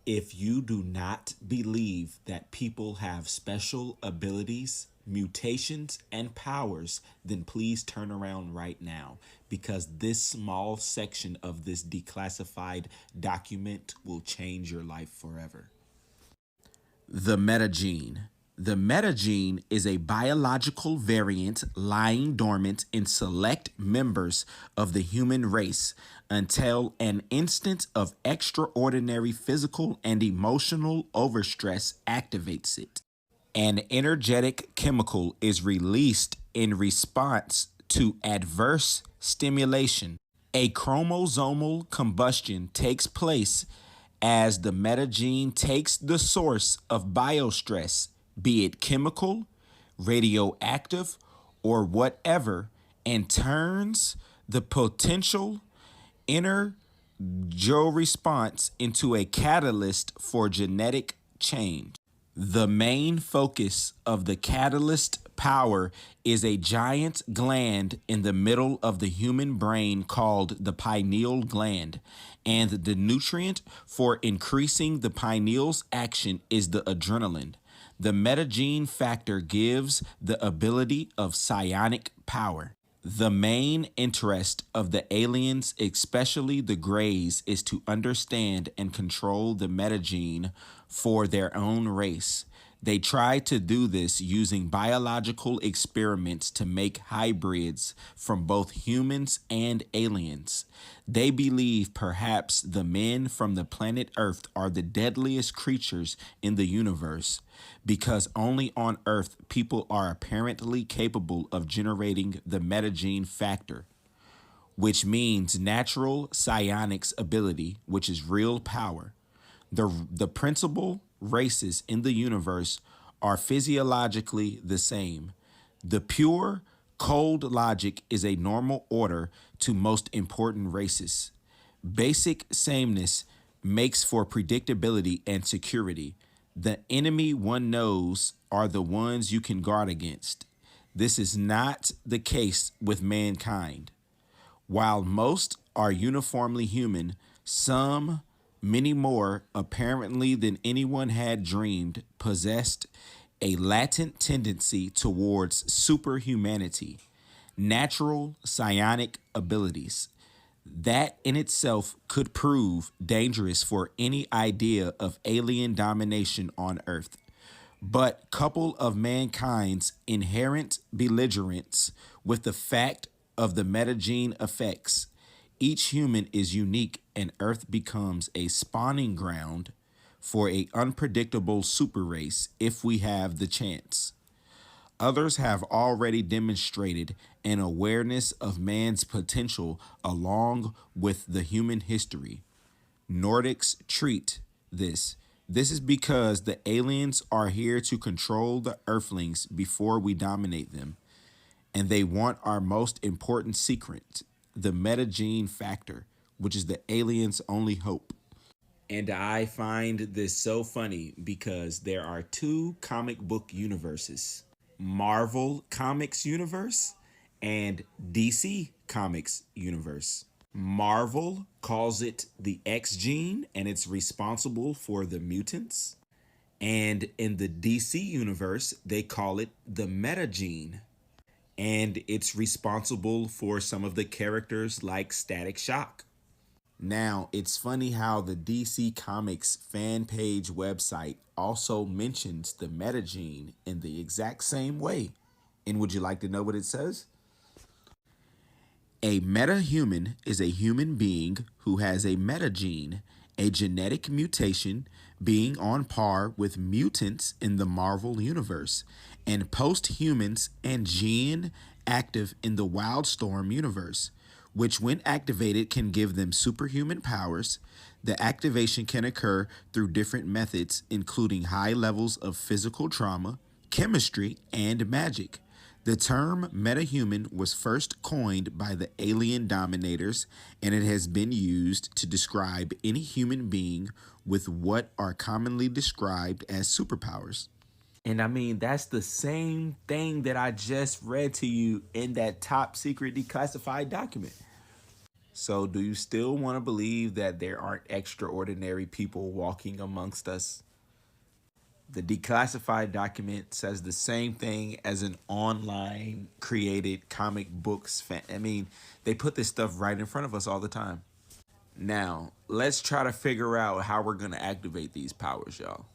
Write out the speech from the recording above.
If you do not believe that people have special abilities, mutations, and powers, then please turn around right now because this small section of this declassified document will change your life forever. The metagene. The metagene is a biological variant lying dormant in select members of the human race until an instant of extraordinary physical and emotional overstress activates it. An energetic chemical is released in response to adverse stimulation. A chromosomal combustion takes place as the metagene takes the source of biostress, be it chemical, radioactive, or whatever, and turns the potential inner response into a catalyst for genetic change. The main focus of the catalyst power is a giant gland in the middle of the human brain called the pineal gland, and the nutrient for increasing the pineal's action is the adrenaline. The metagene factor gives the ability of psionic power. The main interest of the aliens, especially the Greys, is to understand and control the metagene for their own race. They try to do this using biological experiments to make hybrids from both humans and aliens. They believe perhaps the men from the planet Earth are the deadliest creatures in the universe because only on Earth people are apparently capable of generating the metagene factor, which means natural psionics ability, which is real power. The principal races in the universe are physiologically the same. The pure, cold logic is a normal order to most important races. Basic sameness makes for predictability and security. The enemy one knows are the ones you can guard against. This is not the case with mankind. While most are uniformly human, some, many more, apparently than anyone had dreamed, possessed a latent tendency towards superhumanity, natural psionic abilities. That in itself could prove dangerous for any idea of alien domination on Earth. But couple of mankind's inherent belligerence with the fact of the metagene effects, each human is unique and Earth becomes a spawning ground for a unpredictable super race if we have the chance. Others have already demonstrated an awareness of man's potential along with the human history. Nordics treat this. This is because the aliens are here to control the Earthlings before we dominate them. And they want our most important secret, the metagene factor, which is the aliens' only hope. And I find this so funny because there are two comic book universes, Marvel Comics universe and DC Comics universe. Marvel calls it the X gene and it's responsible for the mutants. And in the DC universe, they call it the metagene and it's responsible for some of the characters like Static Shock. Now, it's funny how the DC Comics fan page website also mentions the metagene in the exact same way. And would you like to know what it says? A metahuman is a human being who has a metagene, a genetic mutation being on par with mutants in the Marvel universe, and post-humans and gene active in the Wildstorm universe, which when activated can give them superhuman powers. The activation can occur through different methods, including high levels of physical trauma, chemistry, and magic. The term metahuman was first coined by the alien dominators, and it has been used to describe any human being with what are commonly described as superpowers. And I mean, that's the same thing that I just read to you in that top secret declassified document. So, do you still want to believe that there aren't extraordinary people walking amongst us? The declassified document says the same thing as an online created comic books fan. I mean, they put this stuff right in front of us all the time. Now, let's try to figure out how we're going to activate these powers, y'all.